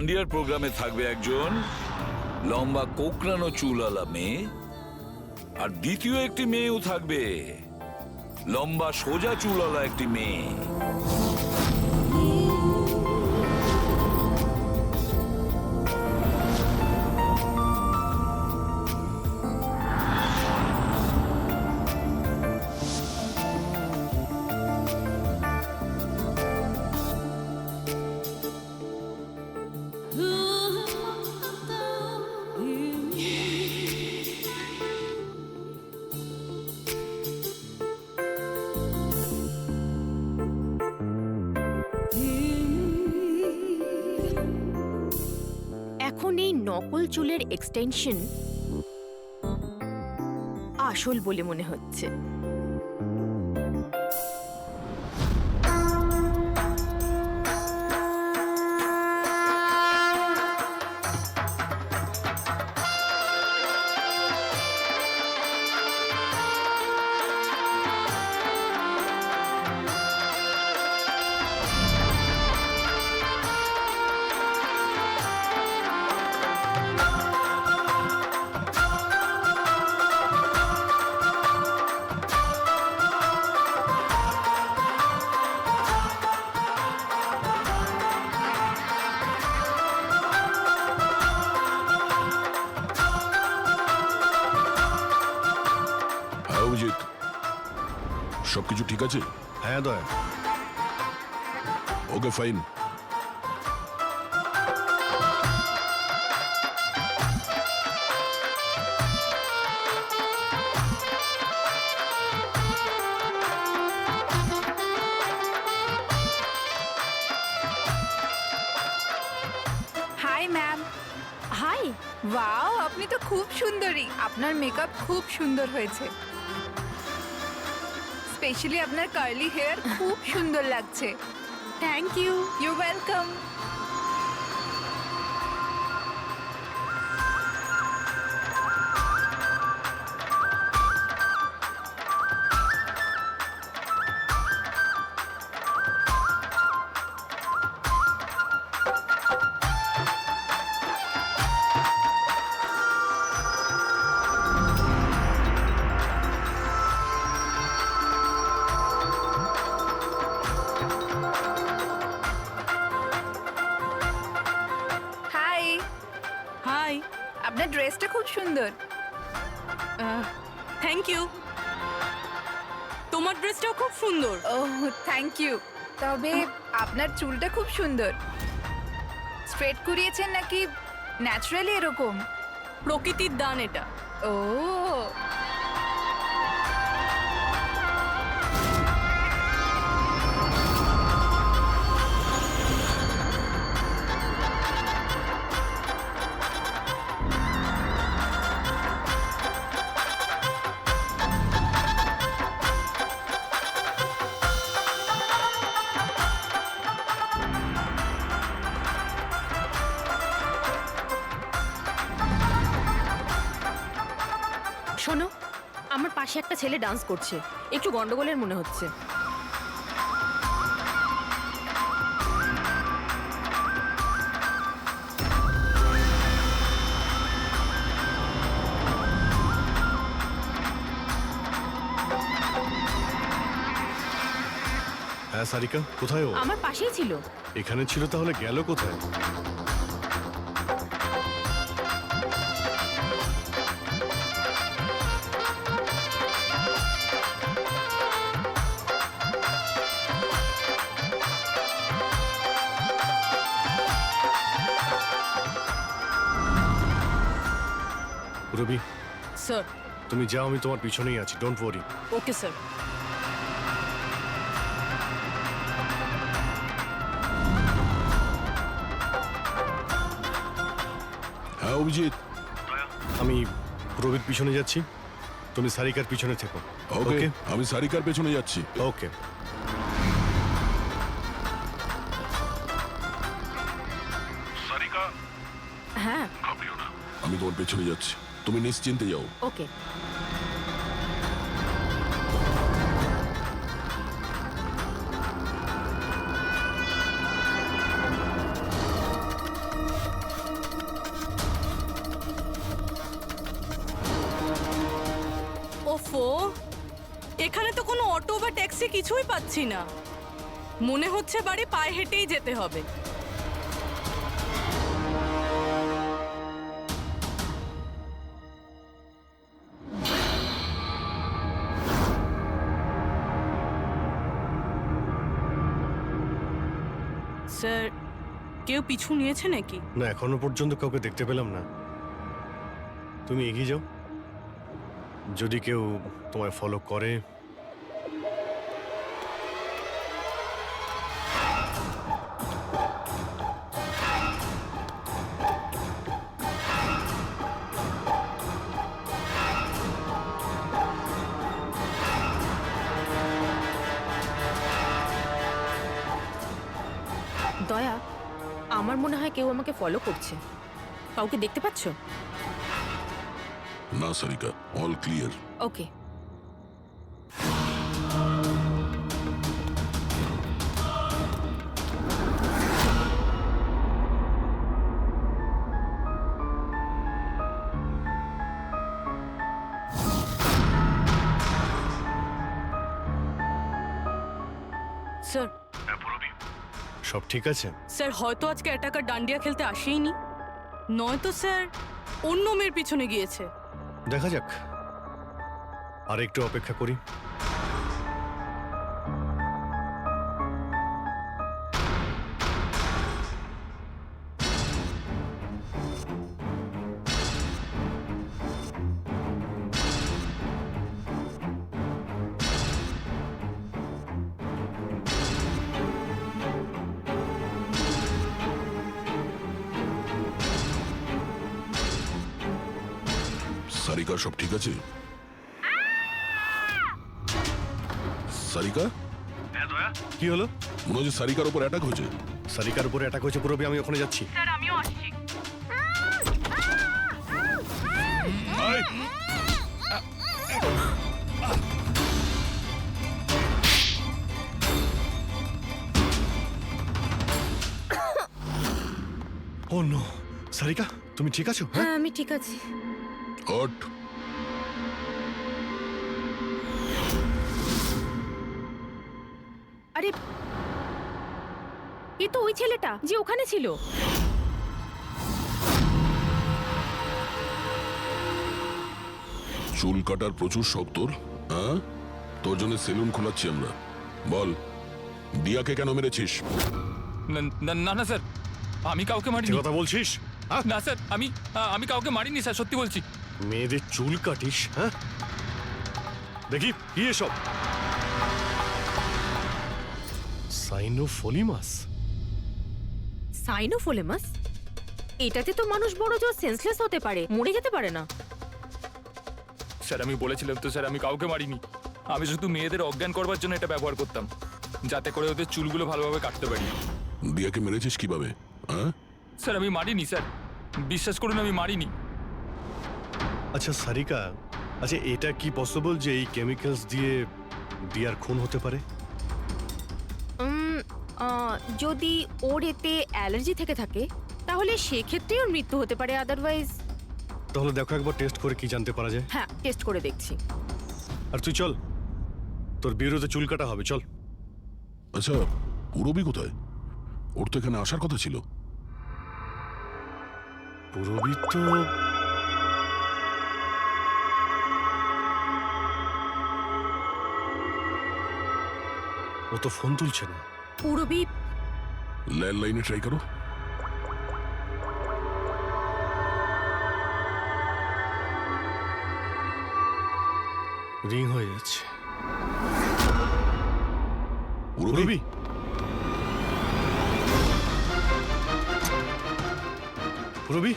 ডান্ডিয়ার প্রোগ্রামে থাকবে একজন লম্বা কোকড়ানো চুলওয়ালা মেয়ে, আর দ্বিতীয় একটি মেয়েও থাকবে, লম্বা সোজা চুলওয়ালা একটি মেয়ে। এখন এই নকল চুলের এক্সটেনশন আসল বলে মনে হচ্ছে। অভিজিৎ, সবকিছু ঠিক আছে? হ্যাঁ Daya. Okay, fine. Hi ma'am. Hi. Wow, আপনি তো খুব সুন্দরী। আপনার মেকআপ খুব সুন্দর হয়েছে। স্পেশালি আপনার কার্লি হেয়ার খুব সুন্দর লাগছে। Thank you. You welcome. Hi. Hi. আপনার ড্রেসটা খুব সুন্দর। Thank you. তোমার ড্রেসটাও খুব সুন্দর। Oh, thank you. তবে আপনার চুলটা খুব সুন্দর। স্ট্রেট করিয়েছেন নাকি ন্যাচারালি এরকম? প্রকৃতির দান এটা। ও, শোনো, আমার পাশে একটা ছেলে ডান্স করছে, একটু গন্ডগোলের মনে হচ্ছে। হ্যাঁ সারিকা, কোথায় ও? আমার পাশেই ছিল। এখানে ছিল, তাহলে গেল কোথায়? রবি, স্যার। তুমি যাও, আমি তোমার পিছনেই আছি, ডোন্ট ওয়ারি। Okay sir. হ্যাঁ অভিজিৎ, আমি রবির পিছনে যাচ্ছি, তুমি সারিকার পিছনে থেকো। ওকে, আমি সারিকার পেছনে যাচ্ছি। ওকে। সারিকা, হ্যাঁ। ঘাবড়িও না, আমি তোমার পেছনে যাচ্ছি, তুমি নিশ্চিন্তে যাও। ওকে। ওফো, এখানে তো কোনো অটো বা ট্যাক্সি কিছুই পাচ্ছি না। মনে হচ্ছে বাড়ি পায়ে হেঁটেই যেতে হবে। স্যার, কেউ পিছু নিয়েছে নাকি? না, এখনো পর্যন্ত কাউকে দেখতে পেলাম না। তুমি এগিয়ে যাও, যদি কেউ তোমায় ফলো করে। দয়া, আমার মনে হয় কেউ আমাকে ফলো করছে। কাউকে দেখতে পাচ্ছ? না সারিকা, অল ক্লিয়ার। ওকে। স্যার, সব ঠিক আছে? স্যার হয়তো আজকে অ্যাটাকার ডান্ডিয়া খেলতে আসেইনি, নয়তো স্যার অন্য মেয়ের পিছনে গিয়েছে। দেখা যাক, আর একটু অপেক্ষা করি। সারিকা, সব ঠিক আছে? সারিকা, কি হলো? মনে হচ্ছে সারিকার উপর অ্যাটাক হয়েছে। সারিকার উপরে অ্যাটাক হয়েছে পুরবি, আমি ওখানে যাচ্ছি। স্যার, আমিও আসছি। আয়! ও নো, সারিকা তুমি ঠিক আছো? হ্যাঁ, হ্যাঁ, আমি ঠিক আছি। হট! আরে, এ তো ওই ছেলেটা যে ওখানে ছিল। চুল কাটার প্রচুর শখ তোর, হ্যাঁ? তোর জন্য সেলুন খোলাচ্ছি আমরা। বল, দিয়াকে কেন মেরেছিস? না না না স্যার, আমি কাউকে ঠিক মারিনি। কথা বলছিস? হ্যাঁ? না স্যার, আমি কাউকে মারিনি স্যার, সত্যি বলছি। মেয়েদের চুল কাটিস? হ্যাঁ, দেখি কি এসব। সাইনোফোলিমাস? সাইনোফোলেমাস? এটাতে তো মানুষ বড় জোর সেন্সলেস হতে পারে, মরে যেতে পারে না। স্যার, আমি বলেছিলাম তো স্যার, আমি কাউকে মারিনি। আমি শুধু মেয়েদের অজ্ঞান করবার জন্য এটা ব্যবহার করতাম, যাতে করে ওদের চুলগুলো ভালোভাবে কাটতে পারি। দিয়াকে মেরেছিস কিভাবে? হ্যাঁ, স্যার, আমি মারিনি স্যার, বিশ্বাস করুন, আমি মারিনি। আচ্ছা সারিকা, আচ্ছা এটা কি পসিবল যে এই কেমিক্যালস দিয়ে দিয়ার খুন হতে পারে? যদি ওর এতে অ্যালার্জি থেকে থাকে তাহলে সেক্ষেত্রে ওর মৃত্যু হতে পারে, আদারওয়াইজ। তাহলে দেখো একবার টেস্ট করে কি জানতে পারা যায়। হ্যাঁ, টেস্ট করে দেখছি। আর তুই চল, তোর বিরুদ্ধে চুল কাটা হবে, চল। আচ্ছা পুরবি কোথায়? ওর তো এখানে আসার কথা ছিল। পুরবি তো ও তো ফোন তুলছে না। পুরবি ল্যান্ডলাইনে ট্রাই করো। রিং হয়ে যাচ্ছে। পুরবি, পুরবি, পুরবি,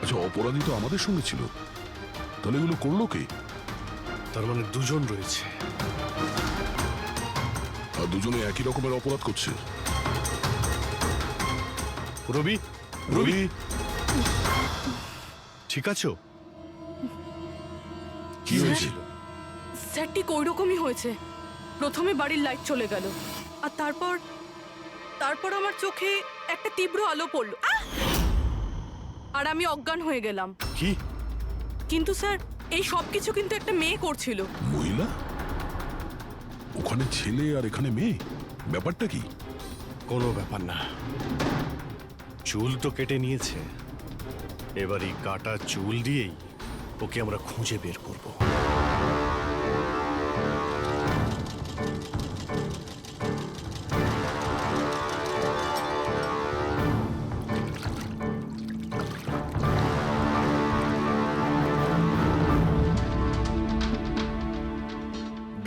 আচ্ছা অপরাধী তো আমাদের সঙ্গে ছিল, তাহলে এগুলো করলো কে? তার মানে দুজন রয়েছে। আর দুজনে একই রকমের অপরাধ করছে। পুরবি, রবি, ঠিক আছো? কি হয়েছিল? স্যার, ঠিক ওই রকমই হয়েছে। প্রথমে বাড়ির লাইট চলে গেল, আর তারপর আমার চোখে একটা তীব্র আলো পড়লো, আর আমি অজ্ঞান হয়ে গেলাম। কি? কিন্তু স্যার, এই সব কিছু কিন্তু একটা মেয়ে করছিল। মহিলা? ওখানে ছেলে আর এখানে মেয়ে, ব্যাপারটা কি? কোনো ব্যাপার না, চুল তো কেটে নিয়েছে, এবার এই কাটা চুল দিয়েই ওকে আমরা খুঁজে বের করব।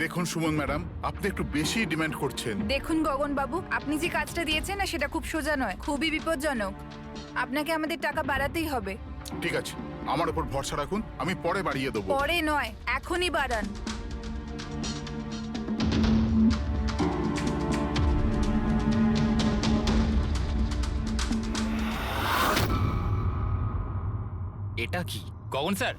দেখুন সুমন ম্যাডাম, আপনি একটু বেশি ডিমান্ড করছেন। দেখুন গগন বাবু, আপনি যে কাজটা দিয়েছেন না সেটা খুব সোজা নয়, খুবই বিপজ্জনক। আপনাকে আমাদের টাকা বাড়াতেই হবে। ঠিক আছে, আমার উপর ভরসা রাখুন, আমি পরে বাড়িয়ে দেবো। পরে নয়, এখনই বাড়ান। এটা কি গগন স্যার?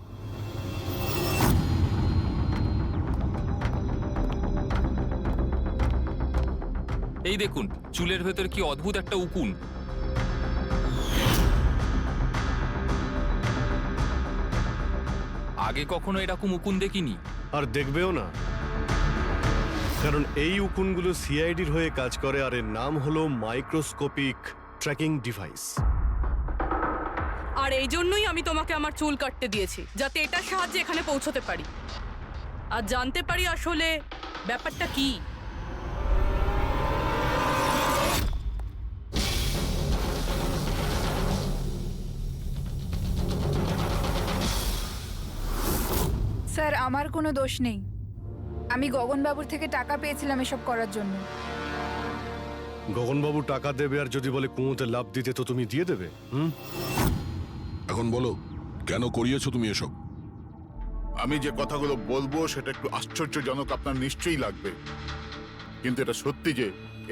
এই দেখুন, চুলের ভেতর কি অদ্ভুত একটা উকুন। আগে কখনো এরকম উকুন দেখিনি। আর দেখবেও না, কারণ এই উকুনগুলো সিআইডির হয়ে কাজ করে, আর এর নাম হলো মাইক্রোস্কোপিক ট্র্যাকিং ডিভাইস। আর এই জন্যই আমি তোমাকে আমার চুল কাটতে দিয়েছি, যাতে এটার সাহায্যে এখানে পৌঁছতে পারি আর জানতে পারি আসলে ব্যাপারটা কি। স্যার, আমার কোনো দোষ নেই। আমি গগন বাবুর থেকে টাকা পেয়েছিলাম এসব করার জন্য। গগনবাবু টাকা দেবে, আর যদি বলে কুঁয়োতে লাভ দিতে তো তুমি দিয়ে দেবে? এখন বলো, কেন করিয়েছো তুমি এসব? আমি যে কথাগুলো বলবো সেটা একটু আশ্চর্যজনক আপনার নিশ্চয়ই লাগবে, কিন্তু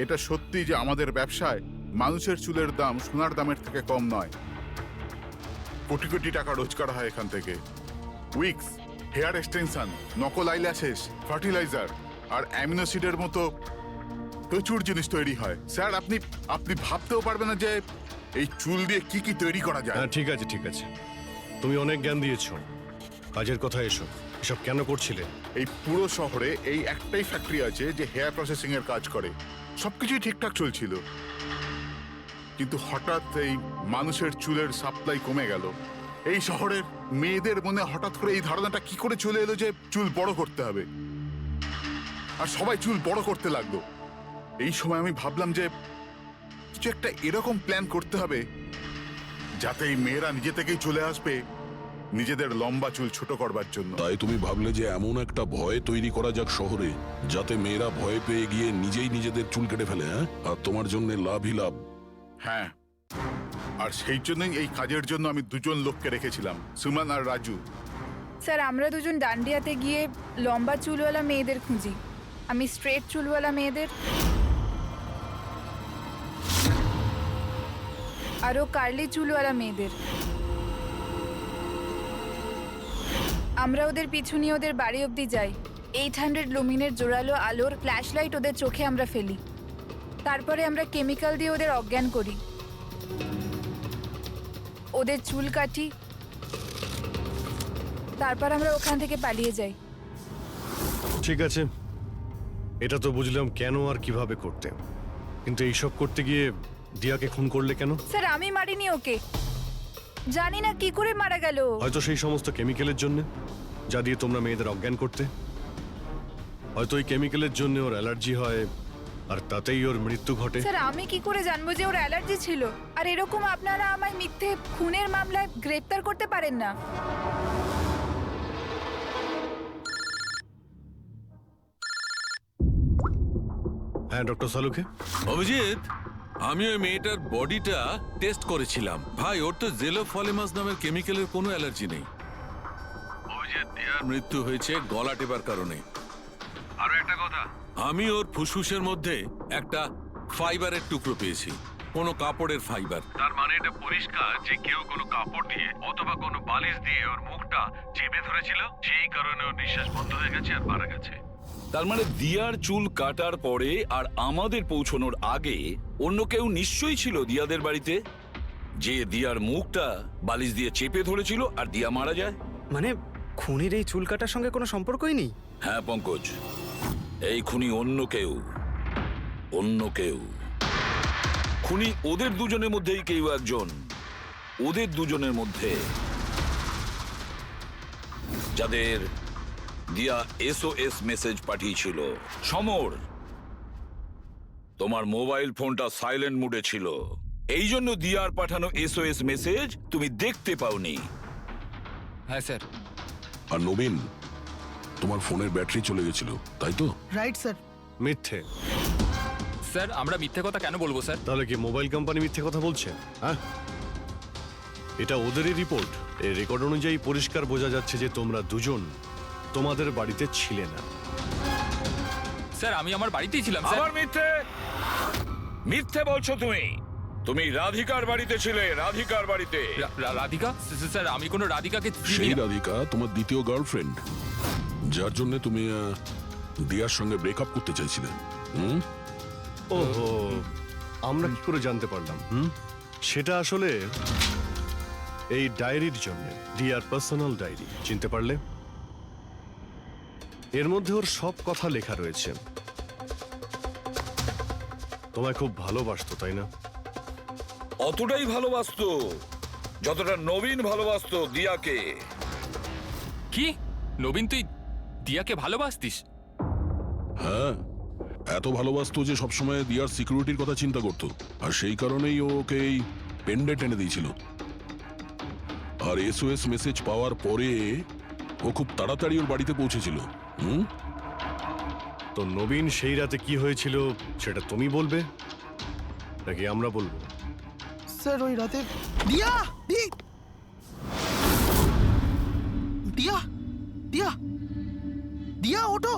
এটা সত্যি যে আমাদের ব্যবসায় মানুষের চুলের দাম সোনার দামের থেকে কম নয়। কোটি কোটি টাকা রোজগার হয় এখান থেকে। উইক্স, হেয়ার এক্সটেনশন, নকল আইল্যাশেস, ফার্টিলাইজার আর অ্যামিনোসিডের মতো প্রচুর জিনিস তৈরি হয়। স্যার, আপনি ভাবতেও পারবেন না যে এই চুল দিয়ে কি কি তৈরি করা যায়। হ্যাঁ, ঠিক আছে ঠিক আছে, তুমি অনেক জ্ঞান দিয়েছো, কাজের কথা এসো। এসব কেন করছিলে? এই পুরো শহরে এই একটাই ফ্যাক্টরি আছে যে হেয়ার প্রসেসিং এর কাজ করে। সবকিছুই ঠিকঠাক চলছিল, কিন্তু হঠাৎ এই মানুষের চুলের সাপ্লাই কমে গেল। এই শহরের মেয়েদের মনে হঠাৎ করে এই ধারণাটা কি করে চলে এলো যে চুল বড় করতে হবে, আর সবাই চুল বড় করতে লাগলো। এই সময় আমি ভাবলাম যে কিছু একটা এরকম প্ল্যান করতে হবে যাতে এই মেয়েরা নিজে থেকেই চলে আসবে নিজেদের লম্বা চুল ছোট করবার জন্য। তাই তুমি ভাবলে যে এমন একটা ভয় তৈরি করা যাক শহরে, যাতে মেয়েরা ভয় পেয়ে গিয়ে নিজেই নিজেদের চুল কেটে ফেলে, হ্যাঁ? আর তোমার জন্য লাভই লাভ। হ্যাঁ, আর সেই জন্যই এই কাজের জন্য আমি দুজন লোককে রেখেছিলাম, সুমন আর রাজু। স্যার, আমরা দুজন ডান্ডিয়াতে গিয়ে লম্বা চুলওয়ালা মেয়েদের খুঁজি। আমি স্ট্রেট চুলওয়ালা মেয়েদের, আরও কার্লি চুলওয়ালা মেয়েদের। আমরা ওদের পিছু নিয়ে ওদের বাড়ি অবধি যাই। 800 লুমিনের জোরালো আলোর ফ্ল্যাশ লাইট ওদের চোখে আমরা ফেলি। তারপরে আমরা কেমিক্যাল দিয়ে ওদের অজ্ঞান করি, ওদের চুল কাটি, তারপর আমরা ওখান থেকে পালিয়ে যাই। ঠিক আছে, এটা তো বুঝলাম কেন আর কিভাবে করতে, কিন্তু এইসব করতে গিয়ে দিয়াকে খুন করলে কেন? স্যার, আমি মারিনি ওকে, জানি না কি করে মারা গেল। হয়তো সেই সমস্ত কেমিক্যালের জন্য, যা দিয়ে তোমরা মেয়েদের অজ্ঞান করতে। হয়তো ওই কেমিক্যালের জন্য ওর অ্যালার্জি হয়, আর তাতেই ওর মৃত্যু ঘটে। স্যার, আমি কি করে জানবো যে ওর অ্যালার্জি ছিল? আর এরকম আপনারা আমায় মিথ্যে খুনের মামলায় গ্রেফতার করতে পারেন না। হ্যাঁ, ডক্টর সালুকে। অভিজিৎ, আমি ওই মেয়েটার বডিটা টেস্ট করেছিলাম। ভাই, ওর তো জেলোফলিমাস নামের কেমিক্যালের কোনো অ্যালার্জি নেই। অভিজিৎ, দিয়ার মৃত্যু হয়েছে গলা টেপার কারণে। আরো একটা কথা, আমি ওর ফুসফুসের মধ্যে একটা ফাইবারের টুকরো পেয়েছি, কোনো কাপড়ের ফাইবার। তার মানে এটা পরিষ্কার যে কেউ কোনো কাপড় দিয়ে অথবা কোনো বালিশ দিয়ে ওর মুখটা চেপে ধরেছিল, সেই কারণে ওর নিঃশ্বাস বন্ধ হয়ে গেছে আর মারা গেছে। তার মানে দিয়ার চুল কাটার পরে আর আমাদের পৌঁছানোর আগে অন্য কেউ নিশ্চয়ই ছিল দিয়াদের বাড়িতে, যে দিয়ার মুখটা বালিশ দিয়ে চেপে ধরেছিল আর দিয়া মারা যায়। মানে খুনির এই চুল কাটার সঙ্গে কোনো সম্পর্কই নেই? হ্যাঁ পঙ্কজ, এই খুনি অন্য কেউ, অন্য কেউ। খুনি ওদের দুজনের মধ্যেই কেউ একজন, ওদের দুজনের মধ্যে, যাদের দিয়া SOS মেসেজ পাঠিয়েছিল। সমর, তোমার মোবাইল ফোনটা সাইলেন্ট মুডে ছিল, এই জন্য দিয়ার পাঠানো SOS মেসেজ তুমি দেখতে পাওনি। হ্যাঁ স্যার। আর নবীন, তোমার ফোনের ব্যাটারি চলে গেছিল, তাই তো? Right sir. মিথ্যে। স্যার আমরা মিথ্যে কথা কেন বলবো স্যার? তাহলে কি মোবাইল কোম্পানি মিথ্যে কথা বলছে? হ্যাঁ, এটা ওদেরই রিপোর্ট। এই রেকর্ড অনুযায়ী পরিষ্কার বোঝা যাচ্ছে যে তোমরা দুজন তোমাদের বাড়িতে ছিলে না। স্যার আমি আমার বাড়িতেই ছিলাম স্যার। আবার মিথ্যে, মিথ্যে বলছো তুমি। তুমি রাধিকার বাড়িতে ছিলে, রাধিকার বাড়িতে। রাধিকা? স্যার আমি কোনো রাধিকাকে চিনি সেই না। রাধিকা তোমার দ্বিতীয় গার্লফ্রেন্ড, যার জন্য তুমি দিয়ার সঙ্গে ব্রেকআপ করতে চাইছিলে। ওহো, আমরা কি করে জানতে পারলাম? সেটা আসলে এই ডায়েরির জন্য, দিয়ার পার্সোনাল ডায়েরি। চিনতে পারলে? এর মধ্যে ওর সব কথা লেখা রয়েছে। তোমায় খুব ভালোবাসতো, তাই না? অতটাই ভালোবাসতো যতটা নবীন ভালোবাসতো দিয়াকে। কি? নবীন তুই দিয়াকে ভালোবাসতিস? হ্যাঁ, এত ভালোবাসতো যে সবসময় দিয়ার সিকিউরিটির কথা চিন্তা করতো, আর সেই কারণেই ও ওকে এই পেন্ডেন্ট এনে দিয়েছিল। আর SOS মেসেজ পাওয়ার পরে ও খুব তাড়াতাড়ি ওর বাড়িতে পৌঁছেছিল। তো নবীন সেই রাতে কি হয়েছিল সেটা তুমি বলবে নাকি আমরা বলবো? স্যার ওই রাতে দিয়া দিয়া দিয়া দিয়া ওঠো,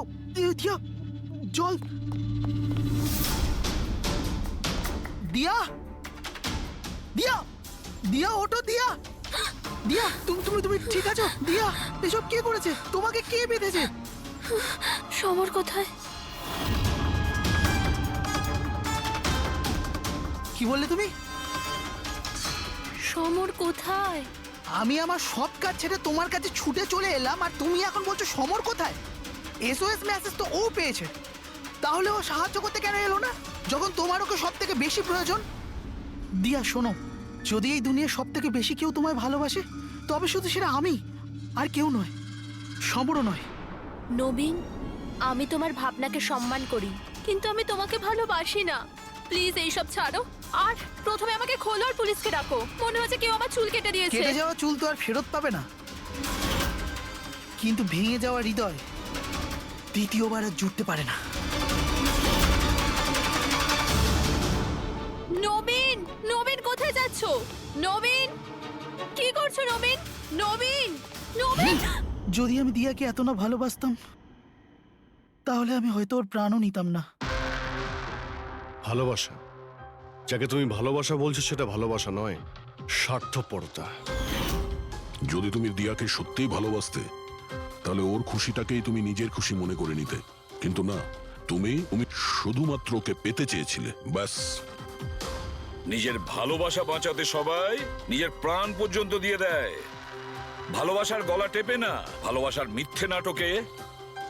দিয়া জল, দিয়া দিয়া দিয়া ওঠো, দিয়া দিয়া তুমি তুমি তুমি ঠিক আছো? দিয়া, এসব কে করেছে? তোমাকে কে বেঁধেছে? সমর কোথায়? কি বললে তুমি? সমর কোথায়? আমি আমার সব কাজ ছেড়ে তোমার কাছে ছুটে চলে এলাম, আর তুমি এখন বলছো সমর কোথায়? SOS মেসেজ তো ও পেয়েছে, তাহলে ও সাহায্য করতে কেন এলো না যখন তোমার ওকে সব থেকে বেশি প্রয়োজন? দিয়া শোনো, যদি এই দুনিয়ার সব থেকে বেশি কেউ তোমায় ভালোবাসে, তবে শুধু সেটা আমি, আর কেউ নয়, সমরও নয়। নবীন, আমি তোমার ভাবনাকে সম্মান করি, কিন্তু আমি তোমাকে ভালোবাসি না। প্লিজ এইসব ছাড়ো, আর প্রথমে আমাকে খোলো আর পুলিশকে ডাকো। মনে হচ্ছে কেউ আমার চুল কেটে দিয়েছে। কেটে যাওয়া চুল তো আর ফেরত পাবে না, কিন্তু ভেঙে যাওয়া হৃদয় দ্বিতীয়বার আর জুটতে পারে না। নবীন, নবীন কোথায় যাচ্ছো? নবীন, কি করছো নবীন? নবীন, নবীন! যদি আমি দিয়াকে এত না ভালোবাসতাম, তাহলে আমি হয়তো ওর প্রাণও নিতাম না। ভালোবাসা, যাকে তুমি ভালোবাসা বলছো সেটা ভালোবাসা নয়, স্বার্থপরতা। যদি তুমি দিয়াকে সত্যিই ভালোবাসতে, তাহলে ওর খুশিটাকেই তুমি নিজের খুশি মনে করে নিতে, কিন্তু না, তুমি শুধুমাত্র ওকে পেতে চেয়েছিলে, ব্যাস। নিজের ভালোবাসা বাঁচাতে সবাই নিজের প্রাণ পর্যন্ত দিয়ে দেয়। ভালোবাসার গলা টেপে না, ভালোবাসার মিথ্যে নাটকে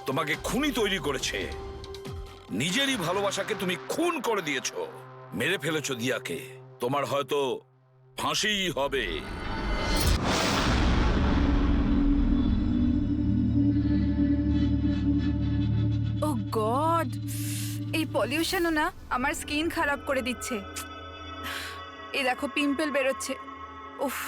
তোমাকে খুনি তৈরি করেছে। নিজেরই ভালোবাসাকে তুমি খুন করে দিয়েছো, মেরে ফেলেছো দিয়াকে। তোমার হয়তো ফাঁসিই হবে। ও গড, এই পলিউশনও না আমার স্কিন খারাপ করে দিচ্ছে। এই দেখো পিম্পল বেরোচ্ছে। উফ।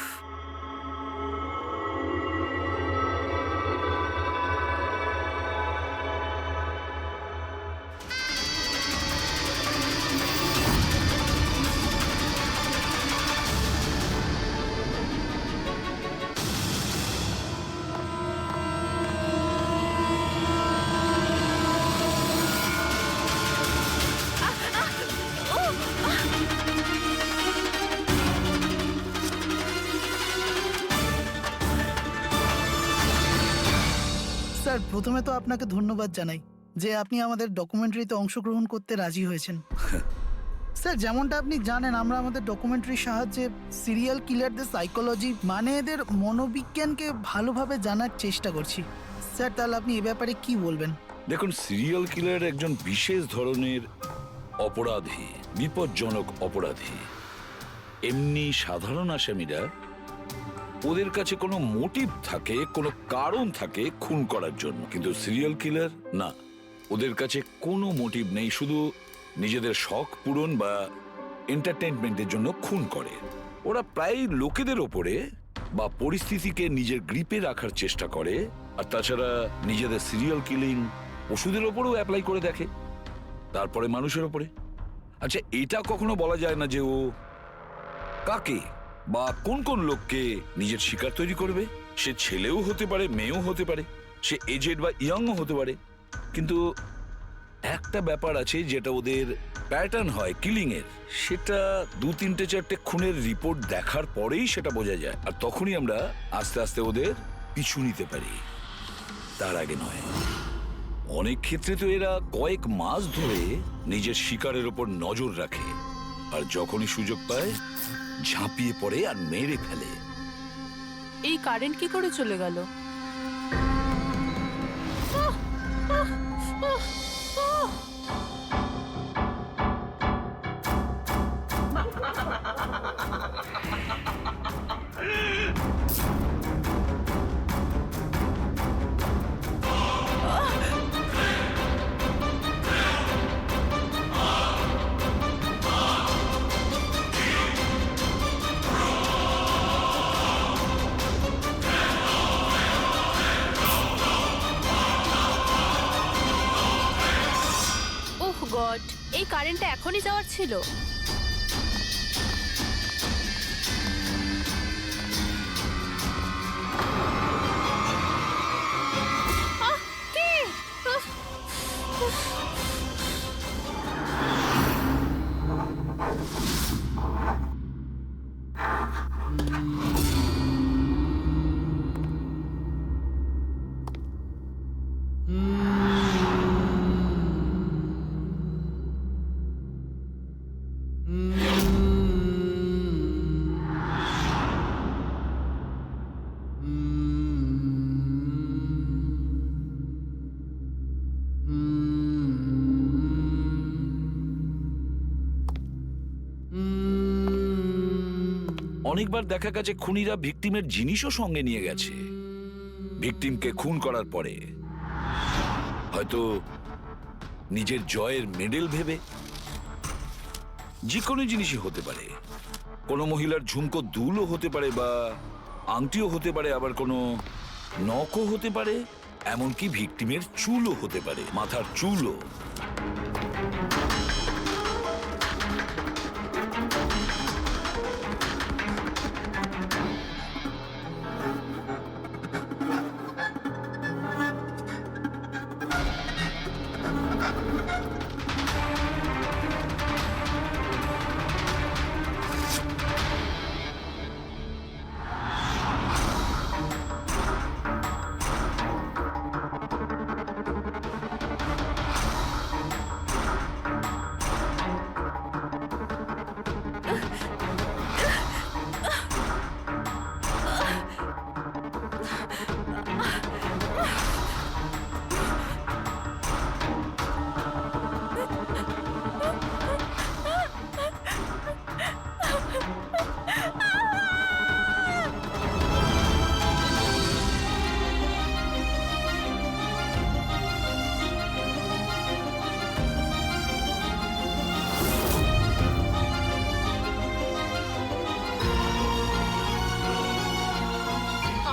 স্যার, প্রথমে তো আপনাকে ধন্যবাদ জানাই যে আপনি আমাদের ডকুমেন্টারিতে অংশগ্রহণ করতে রাজি হয়েছেন। স্যার যেমনটা আপনি জানেন আমরা আমাদের ডকুমেন্টারির সাহায্যে সিরিয়াল কিলারদের সাইকোলজি মানে এদের মনোবিজ্ঞানকে ভালোভাবে জানার চেষ্টা করছি। স্যার তাহলে আপনি এ ব্যাপারে কি বলবেন? দেখুন, সিরিয়াল কিলার একজন বিশেষ ধরনের অপরাধী, বিপজ্জনক অপরাধী। এমনি সাধারণ আসামিরা, ওদের কাছে কোনো মোটিভ থাকে, কোনো কারণ থাকে খুন করার জন্য, কিন্তু সিরিয়াল কিলার না, ওদের কাছে কোনো মোটিভ নেই, শুধু নিজেদের শখ পূরণ বা এন্টারটেইনমেন্টের জন্য খুন করে। ওরা প্রায় লোকেদের ওপরে বা পরিস্থিতিকে নিজের গ্রিপে রাখার চেষ্টা করে, আর তাছাড়া নিজেদের সিরিয়াল কিলিং ওষুধের ওপরেও অ্যাপ্লাই করে দেখে, তারপরে মানুষের ওপরে। আচ্ছা, এটা কখনো বলা যায় না যে ও কাকে বা কোন কোন লোককে নিজের শিকার তৈরি করবে। সে ছেলেও হতে পারে, মেয়েও হতে পারে, সে এজেড বা ইয়াংও হতে পারে। কিন্তু একটা ব্যাপার আছে যেটা ওদের প্যাটার্ন হয় কিলিং এর, সেটা 2-3-4টে খুনের রিপোর্ট দেখার পরেই সেটা বোঝা যায়, আর তখনই আমরা আস্তে আস্তে ওদের পিছু নিতে পারি, তার আগে নয়। অনেক ক্ষেত্রে তো এরা কয়েক মাস ধরে নিজের শিকারের ওপর নজর রাখে, আর যখনই সুযোগ পায় ঝাঁপিয়ে পড়ে আর মেরে ফেলে। এই কারেন্ট কি করে চলে গেল? ওহ গড, এই কারেন্টটা এখনই যাওয়ার ছিল। আহ, কে? আহ, উফ। অনেকবার দেখা গেছে খুনিরা ভিকটিমের জিনিসও সঙ্গে নিয়ে গেছে। ভিকটিমকে খুন করার পরে হয়তো নিজের জয়ের মেডেল ভেবে, যে কোনো জিনিসই হতে পারে। কোনো মহিলার ঝুমকো দুলও হতে পারে, বা আংটিও হতে পারে, আবার কোনো নখও হতে পারে, এমনকি ভিকটিমের চুলও হতে পারে, মাথার চুলও।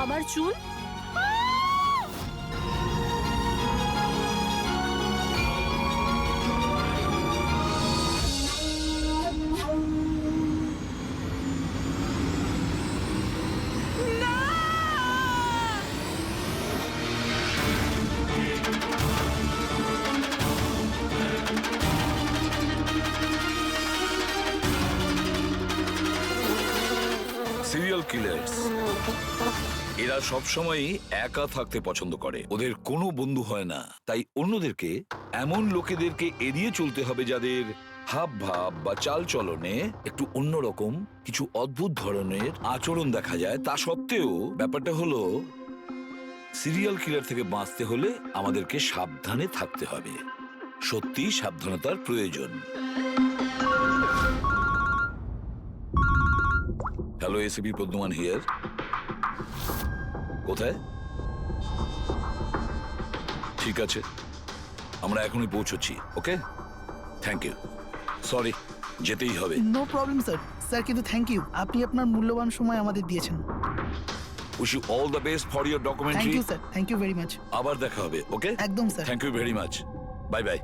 আমার চুল? সিরিয়াল কিলার্স এরা সবসময় একা থাকতে পছন্দ করে, ওদের কোনো বন্ধু হয় না। তাই অন্যদেরকে, এমন লোকেদেরকে এড়িয়ে চলতে হবে যাদের হাব ভাব বা চাল চলনে একটু অন্যরকম কিছু অদ্ভুত ধরনের আচরণ দেখা যায়, তা সত্ত্বেও ব্যাপারটা হলো সিরিয়াল কিলার থেকে বাঁচতে হলে আমাদেরকে সাবধানে থাকতে হবে। সত্যি সাবধানতার প্রয়োজন। Hello, ACP Padmaman here. কোথায়? ঠিক আছে, আমরা এখনই পৌঁছচ্ছি। Okay, thank you. সরি, যেতেই হবে। No problem sir. স্যার কিন্তু থ্যাংক ইউ, আপনি আপনার মূল্যবান সময় আমাদের দিয়েছেন। Wish you all the best for your thank documentary. You sir, thank you very much. আবার দেখা হবে। ওকে, একদম sir. Thank you very much. Bye bye.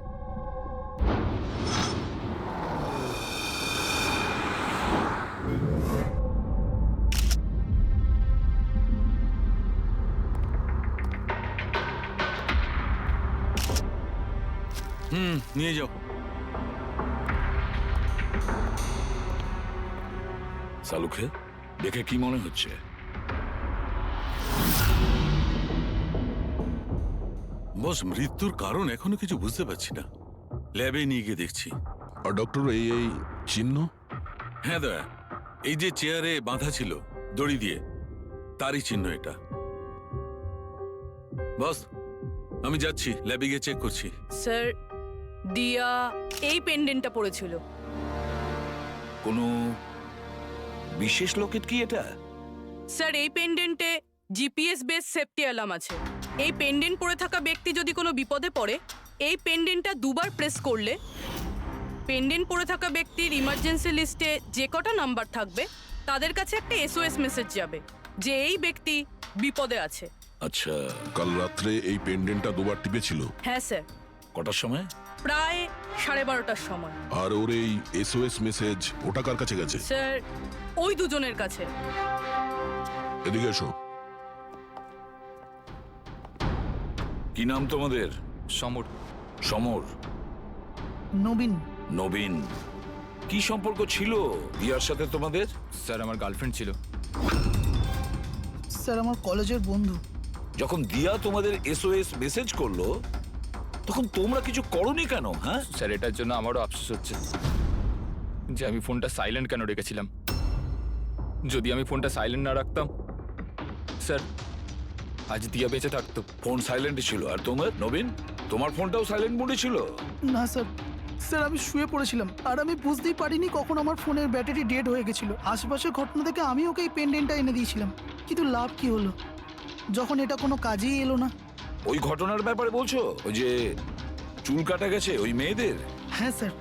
নিয়ে যাও। সালুকে দেখে কি মনে হচ্ছে? বস, মৃত্যুর কারণ এখনো কিছু বুঝতে পারছি না। ল্যাবে নিয়ে গিয়ে দেখছি। আর ডক্টর, এই চিহ্ন? হ্যাঁ দয়া, এই যে চেয়ারে বাঁধা ছিল দড়ি দিয়ে, তারই চিহ্ন এটা। বস, আমি যাচ্ছি, ল্যাবে গিয়ে চেক করছি। স্যার, দিয়া এই পেন্ডেন্টটা পড়েছিল। কোনো বিশেষ লোকের কি এটা? স্যার, এই পেন্ডেন্টে জিপিএস বেস সেফটি অ্যালার্ম আছে। এই পেন্ডেন্ট পরে থাকা ব্যক্তি যদি কোনো বিপদে পড়ে, এই পেন্ডেন্টটা দুবার প্রেস করলে পেন্ডেন্ট পরে থাকা ব্যক্তির ইমার্জেন্সি লিস্টে যে কটা নাম্বার থাকবে তাদের কাছে একটা এসওএস মেসেজ যাবে যে এই ব্যক্তি বিপদে আছে। আচ্ছা, কাল রাত্রে এই পেন্ডেন্টটা দুবার টিপেছিল। হ্যাঁ স্যার, কটার সময়? প্রায় 12:30টার সময়। আর ওর এই এসওএস মেসেজ ওটা কার কাছে গেছে? স্যার, ওই দুজনের কাছে। এদিকে এসো। কি নাম তোমাদের? সমর। সমর। নবীন। নবীন। কি সম্পর্ক ছিল দিয়ার সাথে তোমাদের? স্যার, আমার গার্লফ্রেন্ড ছিল। স্যার, আমার কলেজের বন্ধু। যখন দিয়া তোমাদের এসওএস মেসেজ করলো তখন তোমরা কিছু করনি কেন? হ্যাঁ স্যার, এটার জন্য আমারও আফসোস হচ্ছে যে আমি ফোনটা সাইলেন্ট কেন রেখেছিলাম। যদি আমি ফোনটা সাইলেন্ট না রাখতাম, স্যার, আজ দিয়া বেঁচে থাকতো। ফোন সাইলেন্ট ছিল। আর তোমার নবীন, তোমার ফোনটাও সাইলেন্ট মোডে ছিল? না স্যার, স্যার আমি শুয়ে পড়েছিলাম আর আমি বুঝতেই পারিনি কখন আমার ফোনের ব্যাটারি ডেড হয়ে গেছিল। আশেপাশের ঘটনা থেকে আমি ওকে এই পেন্ডেন্টটা এনে দিয়েছিলাম, কিন্তু লাভ কি হলো যখন এটা কোনো কাজেই এলো না। ওই ঘটনার ব্যাপারে বলছো? ওই যে চুল কাটা গেছে ওই মেয়েদের? হ্যাঁ স্যার।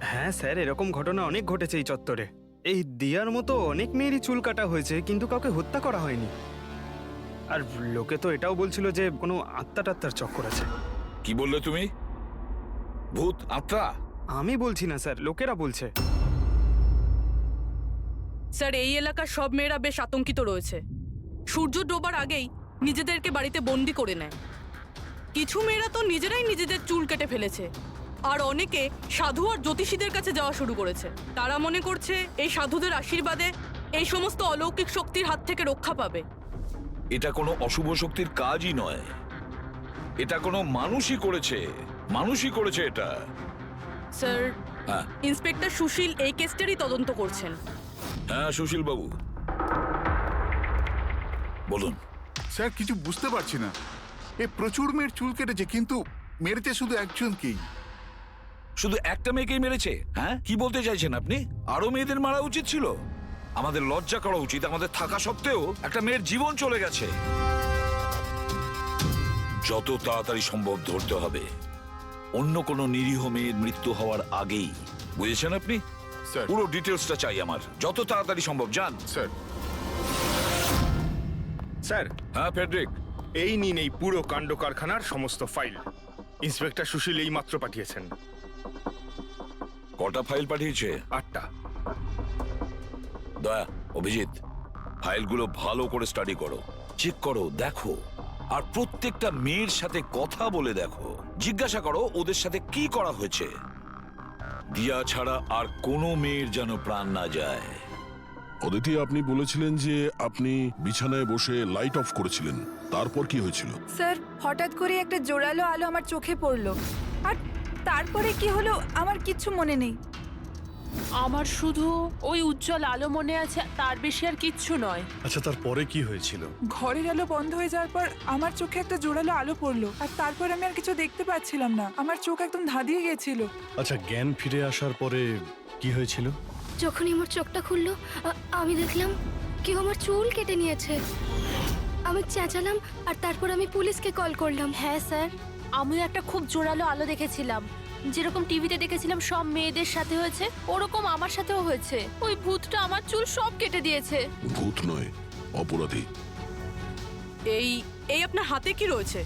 হ্যাঁ স্যার, এরকম ঘটনা অনেক ঘটেছে এই চত্বরে। এই দিয়ার মতো অনেক মেয়েরই চুল কাটা হয়েছে, কিন্তু কাউকে হত্যা করা হয়নি। আর লোকে তো এটাও বলছিল যে কোনো আত্মাটাত্মার চক্কর আছে। কি বললে তুমি? ভূত, আত্মা? আমি বলছি না স্যার, লোকেরা বলছে। স্যার, এই এলাকার সব মেয়েরা বেশ আতঙ্কিত রয়েছে। সূর্য ডোবার আগেই নিজেদেরকে বাড়িতে বন্দি করে নেয়। কিছু মেয়েরা তো নিজেরাই নিজেদের চুল কেটে ফেলেছে, আর অনেকে সাধু আর জ্যোতিষীদের কাছে যাওয়া শুরু করেছে। তারা মনে করছে এই সাধুদের আশীর্বাদে এই সমস্ত অলৌকিক শক্তির হাত থেকে রক্ষা পাবে। এটা কোনো অশুভ শক্তির কাজই নয়, এটা কোনো মানুষই করেছে। মানুষই করেছে এটা। স্যার, হ্যাঁ ইন্সপেক্টর সুশীল এই কেসটারই তদন্ত করছেন। হ্যাঁ, সুশীল বাবু বলুন। স্যার, কিছু বুঝতে পারছি না। এ প্রচুর মেয়ের চুল কেটেছে, কিন্তু মেরেছে শুধু একজনকেই। শুধু একটা মেয়েকেই মেরেছে? হ্যাঁ, কি বলতে চাইছেন আপনি? আরো মেয়েদের মারা উচিত ছিল? আমাদের লজ্জা করা উচিত। আমাদের থাকা সত্ত্বেও একটা মেয়ের জীবন চলে গেছে। যত তাড়াতাড়ি সম্ভব ধরতে হবে অন্য কোনো নিরীহ মেয়ের মৃত্যু হওয়ার আগেই। বুঝেছেন আপনি? স্যার। পুরো ডিটেলসটা চাই আমার, যত তাড়াতাড়ি সম্ভব। যান। স্যার। স্যার, হ্যাঁ ফেডরিক, এই নিন এই পুরো কাণ্ড কারখানার সমস্ত ফাইল। ইন্সপেক্টর সুশীল এই মাত্র পাঠিয়েছেন। কটা ফাইল পাঠিয়েছে? 8টা। দয়া, অভিজিৎ, ফাইলগুলো ভালো করে স্টাডি করো, চেক করো, দেখো। আর প্রত্যেকটা মেয়ের সাথে কথা বলে দেখো, জিজ্ঞাসা করো ওদের সাথে কি করা হয়েছে। দিয়া ছাড়া আর কোনো মেয়ের যেন প্রাণ না যায়। অদিতি, আপনি বলেছিলেন যে আপনি বিছানায় বসে লাইট অফ করেছিলেন, তারপর কি হয়েছিল? স্যার, হঠাৎ করে একটা জোরালো আলো আমার চোখে পড়লো, আর তারপরে কি হলো আমার কিচ্ছু মনে নেই। আমার শুধু ওই উজ্জ্বল আলো মনে আছে, তার বেশি আর কিচ্ছু নয়। আচ্ছা, তারপরে কি হয়েছিল? ঘরের আলো বন্ধ হয়ে যাওয়ার পর আমার চোখে একটা জোরালো আলো পড়লো, আর তারপর আমি আর কিছু দেখতে পাচ্ছিলাম না। আমার চোখ একদম ধাঁধিয়ে গেছিল। আচ্ছা, জ্ঞান ফিরে আসার পরে কি হয়েছিল? যখনই আমার চোখটা খুললো আমি দেখলাম কেউ আমার চুল কেটে নিয়েছে। আমি চেঁচালাম আর তারপর আমি পুলিশকে কল করলাম। হ্যাঁ স্যার, আমিও একটা খুব জোরালো আলো দেখেছিলাম। যেরকম টিভিতে দেখেছিলাম সব মেয়েদের সাথে হয়েছে, ওরকম আমার সাথেও হয়েছে। ওই ভূতটা আমার চুল সব কেটে দিয়েছে। ভূত নয়, অপরাধী। এই এই আপনার হাতে কি রয়েছে?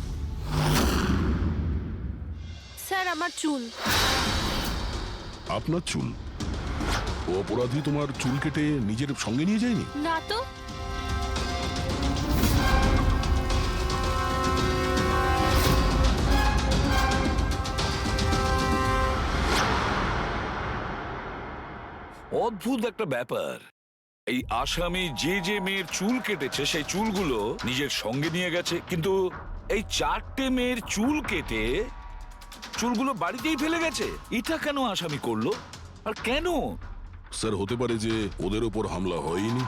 স্যার, আমার চুল। আপনার চুল? ও অপরাধী তোমার চুল কেটে নিজের সঙ্গে নিয়ে যায়নি? না তো। অদ্ভুত একটা ব্যাপার। এই আসামি যে যে মেয়ের চুল কেটেছে সেই চুলগুলো নিজের সঙ্গে নিয়ে গেছে, কিন্তু এই 4টে মেয়ের চুল কেটে চুলগুলো বাড়িতেই ফেলে গেছে। এটা কেন আসামি করলো আর কেন? স্যার, হতে পারে যে ওদের ওপর হামলা হয়নি,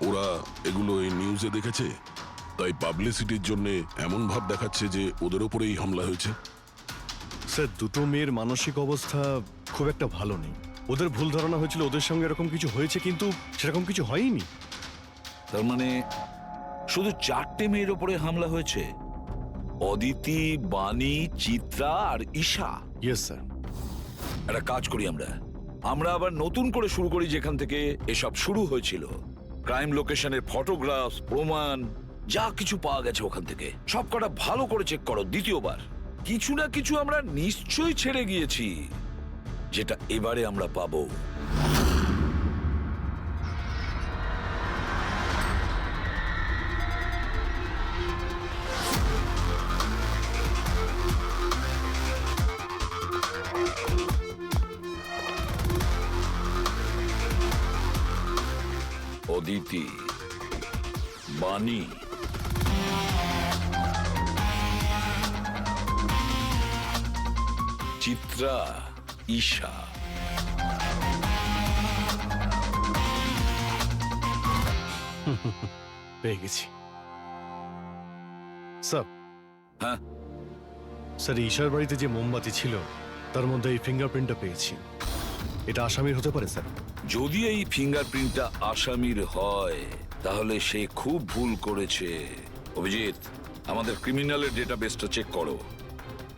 ওরা এগুলো এই নিউজে দেখেছে, তাই পাবলিসিটির জন্য এমন ভাব দেখাচ্ছে যে ওদের ওপরেই হামলা হয়েছে। স্যার, দুটো মেয়ের মানসিক অবস্থা খুব একটা ভালো নেই। ওদের ভুল ধারণা হয়েছিল ওদের সঙ্গে এরকম কিছু হয়েছে, কিন্তু সেরকম কিছু হয়নি। তার মানে শুধু 4টে মেয়ের ওপরে হামলা হয়েছে? অদিতি, বাণী, চিত্রা আর ঈশা। Yes sir. একটা কাজ করি আমরা আবার নতুন করে শুরু করি যেখান থেকে এসব শুরু হয়েছিল। ক্রাইম লোকেশনের ফটোগ্রাফ, প্রমাণ, যা কিছু পাওয়া গেছে ওখান থেকে সব কটা ভালো করে চেক করো দ্বিতীয়বার। কিছু না কিছু আমরা নিশ্চয়ই ছেড়ে গিয়েছি, যেটা এবারে আমরা পাবো। অদিতি, বাণী, চিত্রা, ঈশা। পেয়ে গেছি স্যার। হ্যাঁ স্যার, ঈশার বাড়িতে যে মোমবাতি ছিল তার মধ্যে এই ফিঙ্গারপ্রিন্টটা পেয়েছি। এটা আসামির হতে পারে স্যার। যদি এই ফিঙ্গারপ্রিন্টটা আসামির হয় তাহলে সে খুব ভুল করেছে। অভিজিৎ, আমাদের ক্রিমিনালের ডেটাবেসটা চেক করো,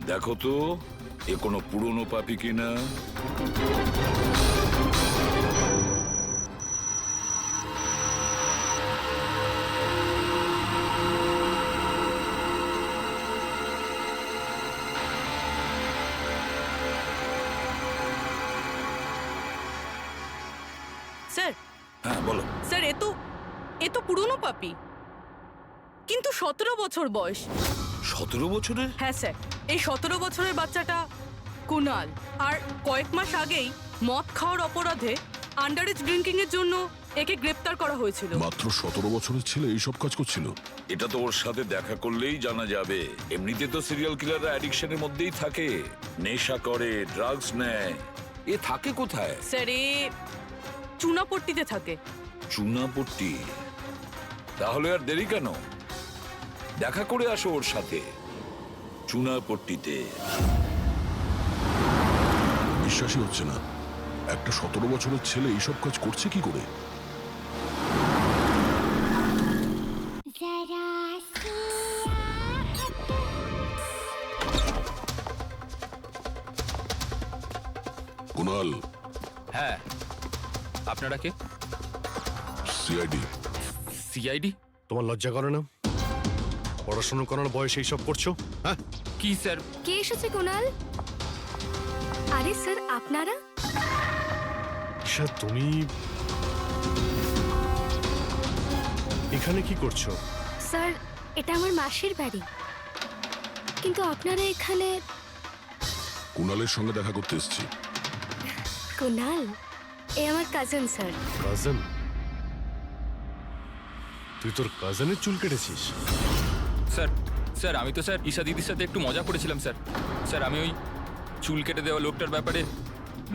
দেখো তো এ কোনো পুরনো পাপি কিনা। স্যার, হ্যাঁ বলো। স্যার, এ তো পুরনো পাপি, কিন্তু 17 বছর বয়স। 17 বছরের? হ্যাঁ স্যার, এই 17 বছরের বাচ্চাটা কুনাল। আর কয়েক মাস আগেই মদ খাওয়ার অপরাধে আন্ডারেজ ড্রিঙ্কিং এর জন্য একে গ্রেপ্তার করা হয়েছিল। মাত্র 17 বছরের ছেলে এইসব কাজ করছিল? এটা তো ওর সাথে দেখা করলেই জানা যাবে। এমনিতে তো সিরিয়াল কিলাররা অ্যাডিকশনের মধ্যেই থাকে, নেশা করে, ড্রাগস নেয়। এ থাকে কোথায়? স্যার, এ চুনাপট্টিতে থাকে। চুনাপট্টি? তাহলে আর দেরি কেন, দেখা করে আসো ওর সাথে চুনাপট্টিতে। বিশ্বাসই হচ্ছে না, একটা 17 বছরের ছেলে এইসব কাজ করছে কি করে? কুনাল। হ্যাঁ, আপনারা কে? সিআইডি। সিআইডি? তোমার লজ্জা করে না? পড়াশোনা করার বয়সে এইসব করছো? হ্যাঁ। কি স্যার? কে এসেছে কুনাল? আরে স্যার, আপনারা? স্যার, তুমি এখানে কি করছো? স্যার, এটা আমার মাসির বাড়ি, কিন্তু আপনারা এখানে? কুনালের সঙ্গে দেখা করতে এসেছি। কুনাল এ আমার কাজিন স্যার। কাজিন? তুই তোর কাজিনের চুল কেটেছিস? স্যার, স্যার আমি তো স্যার ঈশা দিদির সাথে একটু মজা করেছিলাম স্যার। স্যার, আমি ওই চুল কেটে দেওয়া লোকটার ব্যাপারে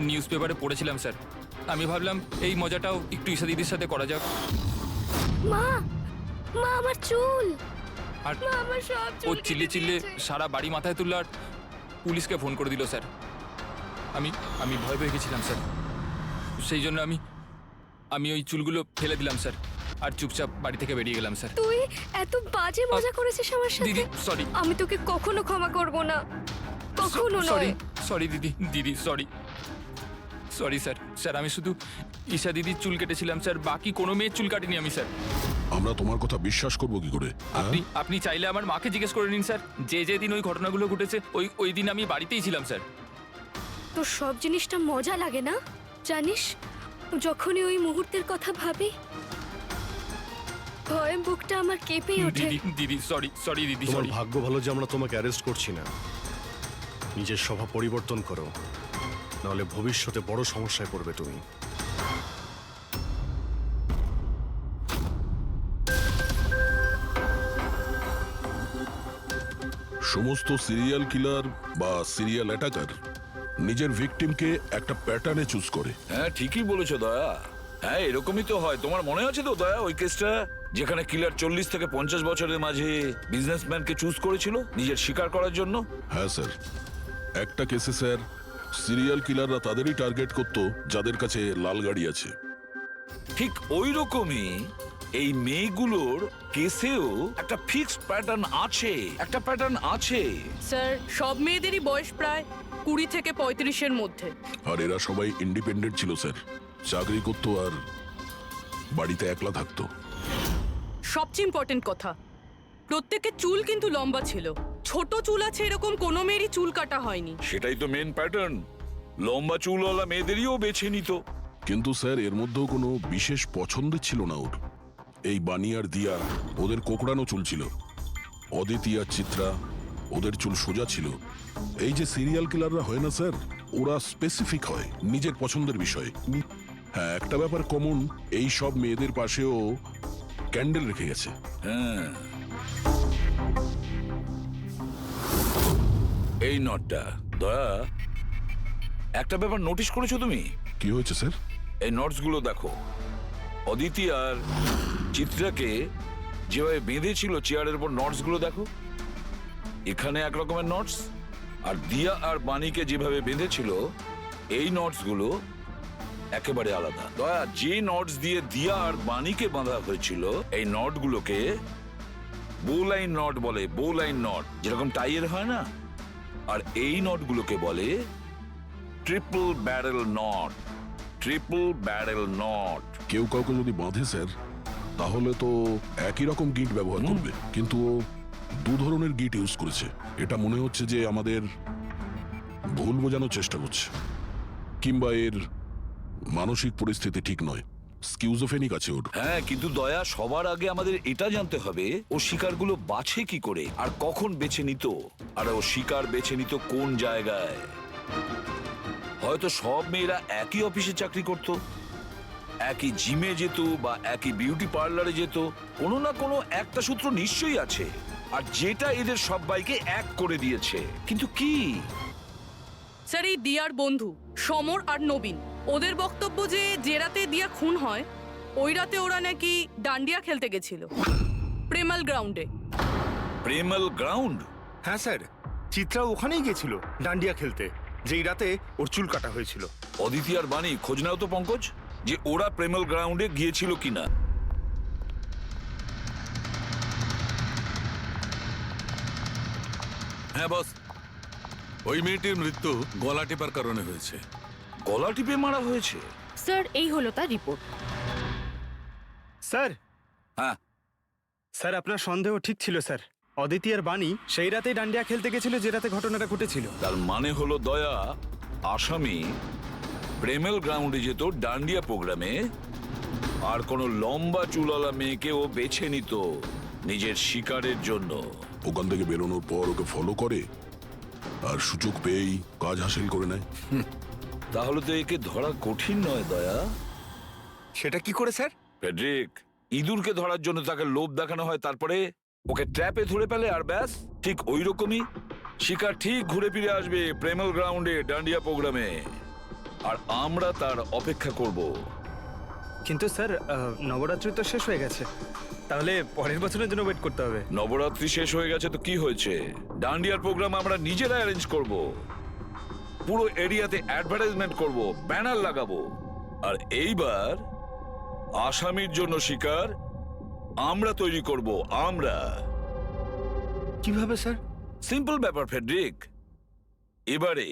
নিউজ পেপারে পড়েছিলাম স্যার। আমি ভাবলাম এই মজাটাও একটু ঈশা দিদির সাথে করা যাক। মা মা আমার চুল, আর মা আমার সব ও চুল চিল্লে কেটে চিল্লে দিয়েছে। সারা বাড়ি মাথায় তুললো আর পুলিশকে ফোন করে দিল স্যার। আমি ভয় পেয়ে গেছিলাম স্যার, সেই জন্য আমি ওই চুলগুলো ফেলে দিলাম স্যার, আর চুপচাপ বাড়ি থেকে বেরিয়ে গেলাম স্যার। তুই এত বাজে মজা করেছিস আমার সাথে। দিদি সরি, আমি তোকে কখনো ক্ষমা করব না, কখনো সরি নয়। সরি দিদি সরি স্যার আমি শুধু ঈশা দিদির চুল কেটেছিলাম স্যার, বাকি কোনো মেয়ের চুল কাটিনি আমি স্যার। আমরা তোমার কথা বিশ্বাস করবো কি করে? হ্যাঁ? আপনি চাইলে আমার মাকে জিজ্ঞেস করে নিন স্যার, যে দিন ওই ঘটনাগুলো ঘটেছে ওই দিন আমি বাড়িতেই ছিলাম স্যার। তোর সব জিনিসটা মজা লাগে না জানিস? যখনই ওই মুহূর্তের কথা ভাবি ভয়ে বুকটা আমার কেঁপে ওঠে। দিদি সরি দিদি তোমার সরি। ভাগ্য ভালো যে আমরা তোমাকে অ্যারেস্ট করছি না। নিজের স্বভাব পরিবর্তন করো, নাহলে ভবিষ্যতে বড় সমস্যায় পড়বে তুমি। সমস্ত সিরিয়াল কিলার বা সিরিয়াল অ্যাটাকার নিজের ভিকটিমকে একটা প্যাটার্নে চুজ করে। হ্যাঁ ঠিকই বলেছো দয়া। হ্যাঁ এরকমই তো হয়। তোমার মনে আছে তো দয়া ওই কেসটা, যেখানে কিলার 40 থেকে 50 বছরের মাঝে বিজনেসম্যানকে চুজ করেছিল নিজের শিকার করার জন্য? হ্যাঁ স্যার, একটা কেসে স্যার সিরিয়াল কিলাররা তাদেরই টার্গেট করতো যাদের কাছে লাল গাড়ি আছে। ঠিক ওই রকমই এই মেয়েগুলোর কেসেও একটা ফিক্সড প্যাটার্ন আছে। স্যার সব মেয়েদেরই বয়স প্রায় 20 থেকে 35-এর মধ্যে। আর এরা সবাই ইন্ডিপেন্ডেন্ট ছিল স্যার, চাকরি করতো আর বাড়িতে একলা থাকতো। সবচেয়ে ইম্পর্টেন্ট কথা, প্রত্যেকের চুল কিন্তু লম্বা ছিল। ছোট চুল আছে এরকম কোনো মেয়েরই চুল কাটা হয়নি। সেটাই তো মেন প্যাটার্ন, লম্বা চুলওয়ালা মেয়েদেরইও বেছে নিত। কিন্তু স্যার এর মধ্যেও কোনো বিশেষ পছন্দের ছিল না ওর। এই বানি আর দিয়া ওদের কোকড়ানো চুল ছিল, অদিতি আর চিত্রা ওদের চুল সোজা ছিল। এই যে সিরিয়াল কিলাররা হয় না স্যার, ওরা স্পেসিফিক হয় নিজের পছন্দের বিষয়ে। হ্যাঁ একটা ব্যাপার কমন, এই সব মেয়েদের পাশেও ক্যান্ডেল রেখে গেছে। হ্যাঁ এই নটটা দয়া, একটা ব্যাপার নোটিশ করেছো তুমি? কি হয়েছে স্যার? এই নটস গুলো দেখো, অদিতি আর চিত্রাকে যেভাবে বেঁধেছিল চেয়ারের উপর, নটস গুলো দেখো, এখানে এক রকমের নটস, আর দিয়া আর বাণীকে যেভাবে বেঁধেছিল এই নটস গুলো একেবারে আলাদা। দয়া, যে নটস দিয়ে দিয়া আর বাণীকে বাঁধা হয়েছিল এই নট গুলোকে বোলাইন নট বলে, বোলাইন নট যেরকম টাইয়ের হয় না, আর এই নট গুলোকে বলে ট্রিপল ব্যারেল নট। কেউ কাউকে যদি বাঁধে স্যার, তাহলে তো একই রকম গিট ব্যবহার করবে, কিন্তু ও দু ধরনের গিট ইউজ করেছে। এটা মনে হচ্ছে যে আমাদের ভুল বোঝানোর চেষ্টা করছে, কিংবা এর মানসিক পরিস্থিতি ঠিক নয়, স্কিউজোফেনিক আছে ওর। হ্যাঁ কিন্তু দয়া, সবার আগে আমাদের এটা জানতে হবে ও শিকারগুলো বাছে কি করে আর কখন বেছে নিত, আর ও শিকার বেছে নিত কোন জায়গায়। হয়তো সব মেয়েরা একই অফিসে চাকরি করত, একই জিমে যেত বা একই বিউটি পার্লারে যেত, কোনো না কোনো একটা সূত্র নিশ্চয়ই আছে, আর যেটা এদের সবাইকে এক করে দিয়েছে। কিন্তু কি? স্যার এই দিয়ার বন্ধু সমর আর নবীন, ওদের বক্তব্য যে রাতে দিয়া খুন হয় ওই রাতে ওরা নাকি ডান্ডিয়া খেলতে গেছিল প্রেমাল গ্রাউন্ডে। প্রেমাল গ্রাউন্ড? হ্যাঁ স্যার, চিত্রা ওখানেই গেছিল ডান্ডিয়া খেলতে, যেই রাতে ওর চুল কাটা হয়েছিল। অদিতি আর বাণী, খোঁজ নাও তো পঙ্কজ যে ওরা প্রেমাল গ্রাউন্ডে গিয়েছিল কিনা। হ্যাঁ বস, ওই মেয়েটির মৃত্যু গলা টেপার কারণে হয়েছে। গলা টিপে মারা হয়েছে? স্যার এই হলো তার রিপোর্ট। স্যার, হ্যাঁ স্যার আপনার সন্দেহ ঠিক ছিল স্যার। অদিতি আর বাণী সেই রাতেই ডান্ডিয়া খেলতে গেছিল যে রাতে ঘটনাটা ঘটেছিল। তার মানে হলো দয়া, আসামি প্রেমেল গ্রাউন্ডে যেত ডান্ডিয়া প্রোগ্রামে, আর কোন লম্বা চুলওয়ালা মেয়েকে ও বেছে নিত নিজের শিকারের জন্য। ওখান থেকে বেরোনোর পর ওকে ফলো করে আর সুযোগ পেয়েই কাজ হাসিল করে নেয়। তাহলে তো একে ধরা কঠিন নয় দয়া। সেটা কি করে স্যার? ফেডরিক, ইঁদুরকে ধরার জন্য তাকে লোভ দেখানো হয়, তারপরে ওকে ট্র্যাপে ধরে ফেলে, আর ব্যাস। ঠিক ওই রকমই শিকার ঠিক ঘুরে ফিরে আসবে প্রেমাল গ্রাউন্ডে ডান্ডিয়া প্রোগ্রামে। আর আমরা তার অপেক্ষা করব। কিন্তু স্যার নবরাত্রি তো শেষ হয়ে গেছে, তাহলে পরের বছরের জন্য ওয়েট করতে হবে। নবরাত্রি শেষ হয়ে গেছে তো কি হয়েছে, ডান্ডিয়ার প্রোগ্রাম আমরা নিজেরা অ্যারেঞ্জ করব, পুরো এরিয়াতে অ্যাডভার্টাইজমেন্ট করব, ব্যানার লাগাবো। আর এইবার আসামির জন্য শিকার আমরা তৈরি করব, আমরা। কিভাবে স্যার? সিম্পল ব্যাপার ফেডরিক, এবারে